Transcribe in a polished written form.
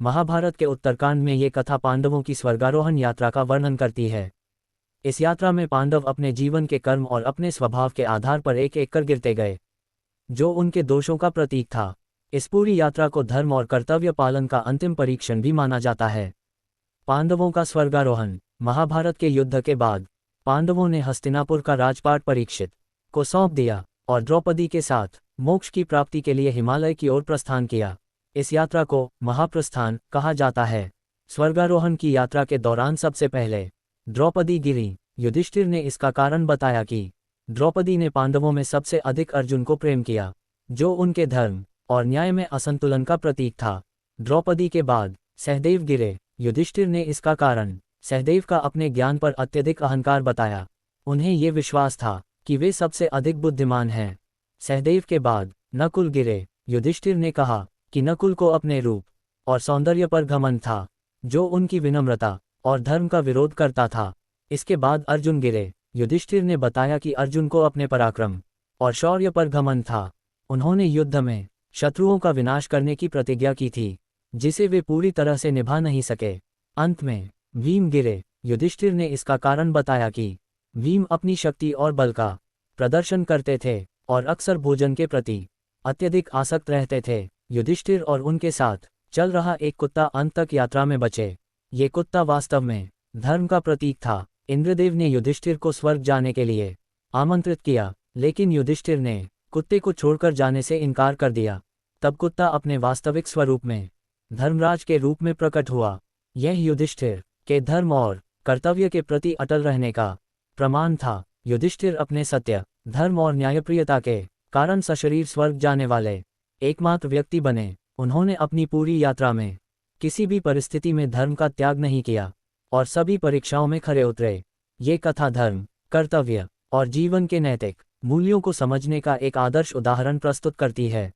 महाभारत के उत्तरकांड में ये कथा पांडवों की स्वर्गारोहण यात्रा का वर्णन करती है। इस यात्रा में पांडव अपने जीवन के कर्म और अपने स्वभाव के आधार पर एक एक कर गिरते गए, जो उनके दोषों का प्रतीक था। इस पूरी यात्रा को धर्म और कर्तव्य पालन का अंतिम परीक्षण भी माना जाता है। पांडवों का स्वर्गारोहण। महाभारत के युद्ध के बाद पांडवों ने हस्तिनापुर का राजपाट परीक्षित को सौंप दिया और द्रौपदी के साथ मोक्ष की प्राप्ति के लिए हिमालय की ओर प्रस्थान किया। इस यात्रा को महाप्रस्थान कहा जाता है। स्वर्गारोहण की यात्रा के दौरान सबसे पहले द्रौपदी गिरी। युधिष्ठिर ने इसका कारण बताया कि द्रौपदी ने पांडवों में सबसे अधिक अर्जुन को प्रेम किया, जो उनके धर्म और न्याय में असंतुलन का प्रतीक था। द्रौपदी के बाद सहदेव गिरे। युधिष्ठिर ने इसका कारण सहदेव का अपने ज्ञान पर अत्यधिक अहंकार बताया। उन्हें ये विश्वास था कि वे सबसे अधिक बुद्धिमान हैं। सहदेव के बाद नकुल गिरे। युधिष्ठिर ने कहा कि नकुल को अपने रूप और सौंदर्य पर घमंड था, जो उनकी विनम्रता और धर्म का विरोध करता था। इसके बाद अर्जुन गिरे। युधिष्ठिर ने बताया कि अर्जुन को अपने पराक्रम और शौर्य पर घमंड था। उन्होंने युद्ध में शत्रुओं का विनाश करने की प्रतिज्ञा की थी, जिसे वे पूरी तरह से निभा नहीं सके। अंत में भीम गिरे। युधिष्ठिर ने इसका कारण बताया कि भीम अपनी शक्ति और बल का प्रदर्शन करते थे और अक्सर भोजन के प्रति अत्यधिक आसक्त रहते थे। युधिष्ठिर और उनके साथ चल रहा एक कुत्ता अंत तक यात्रा में बचे। ये कुत्ता वास्तव में धर्म का प्रतीक था। इंद्रदेव ने युधिष्ठिर को स्वर्ग जाने के लिए आमंत्रित किया, लेकिन युधिष्ठिर ने कुत्ते को छोड़कर जाने से इनकार कर दिया। तब कुत्ता अपने वास्तविक स्वरूप में धर्मराज के रूप में प्रकट हुआ। यह युधिष्ठिर के धर्म और कर्तव्य के प्रति अटल रहने का प्रमाण था। युधिष्ठिर अपने सत्य, धर्म और न्यायप्रियता के कारण सशरीर स्वर्ग जाने वाले एकमात्र व्यक्ति बने। उन्होंने अपनी पूरी यात्रा में किसी भी परिस्थिति में धर्म का त्याग नहीं किया और सभी परीक्षाओं में खरे उतरे। ये कथा धर्म, कर्तव्य और जीवन के नैतिक मूल्यों को समझने का एक आदर्श उदाहरण प्रस्तुत करती है।